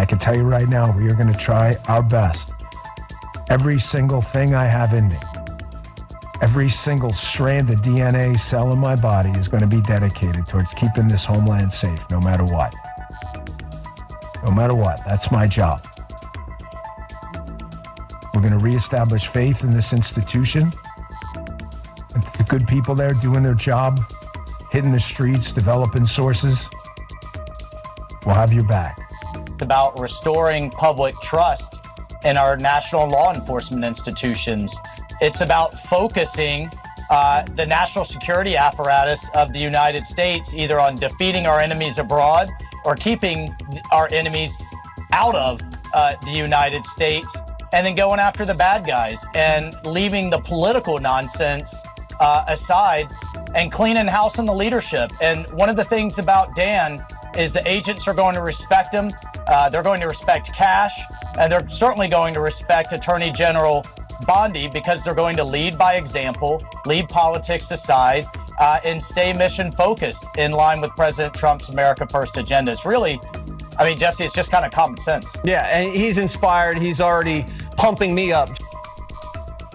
I can tell you right now, we are going to try our best. Every single thing I have in me, every single strand of DNA cell in my body is going to be dedicated towards keeping this homeland safe, no matter what. No matter what, that's my job. We're going to reestablish faith in this institution. And the good people there doing their job, hitting the streets, developing sources. We'll have your back. It's about restoring public trust in our national law enforcement institutions. It's about focusing the national security apparatus of the United States either on defeating our enemies abroad or keeping our enemies out of the United States, and then going after the bad guys and leaving the political nonsense aside and cleaning house in the leadership. And one of the things about Dan is the agents are going to respect him. They're going to respect Kash, and they're certainly going to respect Attorney General Bondi because they're going to lead by example, leave politics aside, and stay mission focused in line with President Trump's America First agenda. It's really, I mean, Jesse, it's just kind of common sense. Yeah, and he's inspired. He's already pumping me up.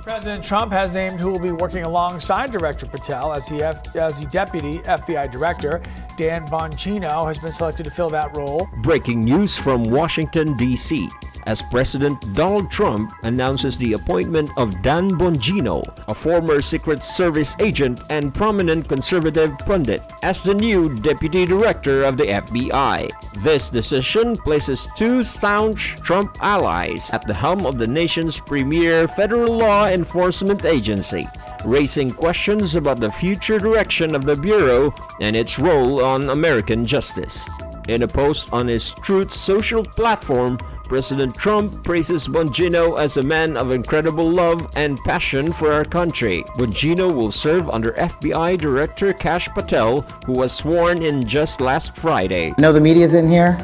President Trump has named who will be working alongside Director Patel as the Deputy FBI Director. Dan Bongino has been selected to fill that role. Breaking news from Washington, D.C. as President Donald Trump announces the appointment of Dan Bongino, a former Secret Service agent and prominent conservative pundit, as the new Deputy Director of the FBI. This decision places two staunch Trump allies at the helm of the nation's premier federal law enforcement agency, raising questions about the future direction of the Bureau and its role on American justice. In a post on his Truth Social platform, President Trump praises Bongino as a man of incredible love and passion for our country. Bongino will serve under FBI Director Kash Patel, who was sworn in just last Friday. I know the media's in here,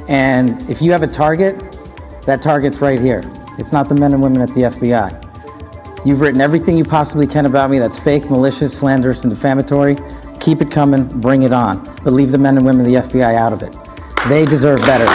and if you have a target, that target's right here. It's not the men and women at the FBI. You've written everything you possibly can about me that's fake, malicious, slanderous, and defamatory. Keep it coming, bring it on. But leave the men and women of the FBI out of it. They deserve better.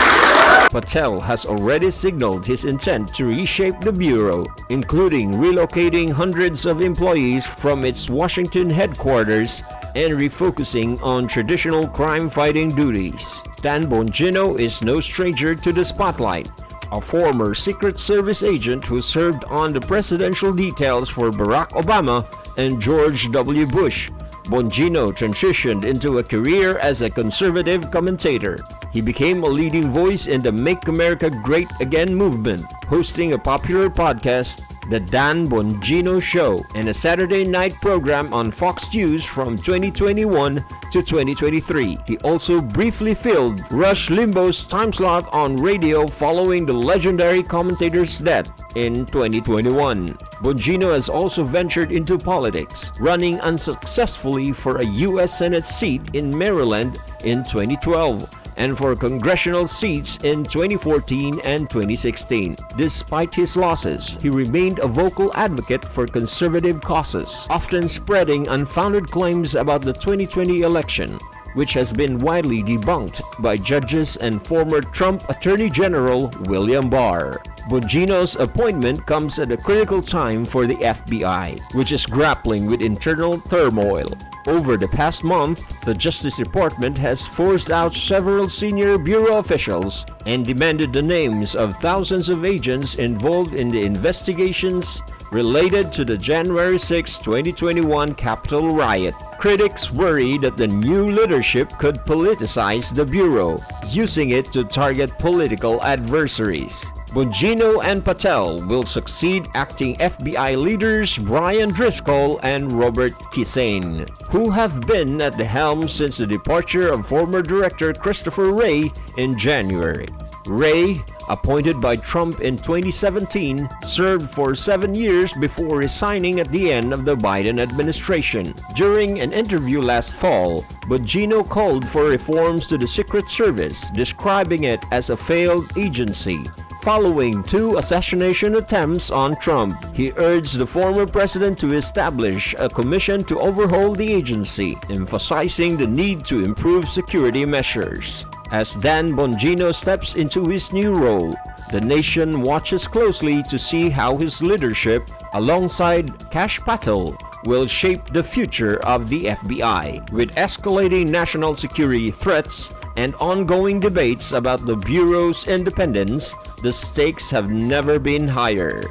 Patel has already signaled his intent to reshape the Bureau, including relocating hundreds of employees from its Washington headquarters and refocusing on traditional crime-fighting duties. Dan Bongino is no stranger to the spotlight. A former Secret Service agent who served on the presidential details for Barack Obama and George W. Bush, Bongino transitioned into a career as a conservative commentator. He became a leading voice in the Make America Great Again movement, hosting a popular podcast, The Dan Bongino Show, and a Saturday night program on Fox News from 2021 to 2023. He also briefly filled Rush Limbaugh's time slot on radio following the legendary commentator's death in 2021. Bongino has also ventured into politics, running unsuccessfully for a U.S. Senate seat in Maryland in 2012 and for congressional seats in 2014 and 2016. Despite his losses, he remained a vocal advocate for conservative causes, often spreading unfounded claims about the 2020 election, which has been widely debunked by judges and former Trump Attorney General William Barr. Bongino's appointment comes at a critical time for the FBI, which is grappling with internal turmoil. Over the past month, the Justice Department has forced out several senior Bureau officials and demanded the names of thousands of agents involved in the investigations related to the January 6, 2021 Capitol riot. Critics worry that the new leadership could politicize the Bureau, using it to target political adversaries. Bongino and Patel will succeed acting FBI leaders Brian Driscoll and Robert Kissane, who have been at the helm since the departure of former Director Christopher Wray in January. Wray, appointed by Trump in 2017, served for 7 years before resigning at the end of the Biden administration. During an interview last fall, Bongino called for reforms to the Secret Service, describing it as a failed agency, following 2 assassination attempts on Trump. He urged the former president to establish a commission to overhaul the agency, emphasizing the need to improve security measures. As Dan Bongino steps into his new role, the nation watches closely to see how his leadership, alongside Kash Patel, will shape the future of the FBI. With escalating national security threats and ongoing debates about the Bureau's independence, the stakes have never been higher.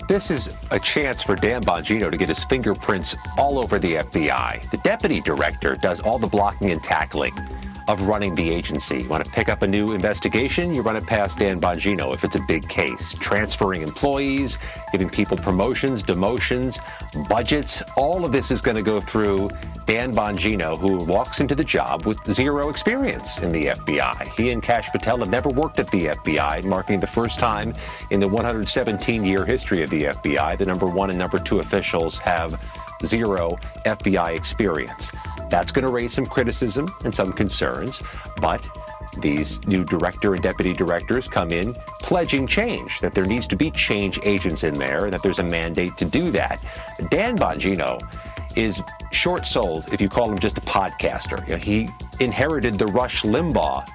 This is a chance for Dan Bongino to get his fingerprints all over the FBI. The deputy director does all the blocking and tackling of running the agency. You want to pick up a new investigation, you run it past Dan Bongino if it's a big case. Transferring employees, giving people promotions, demotions, budgets, all of this is going to go through Dan Bongino, who walks into the job with 0 experience in the FBI. He and Kash Patel have never worked at the FBI, marking the first time in the 117-year history of the FBI the number 1 and number 2 officials have 0 FBI experience. That's going to raise some criticism and some concerns, but these new director and deputy directors come in pledging change, that there needs to be change agents in there and that there's a mandate to do that. Dan Bongino is short-sold if you call him just a podcaster. He inherited the Rush Limbaugh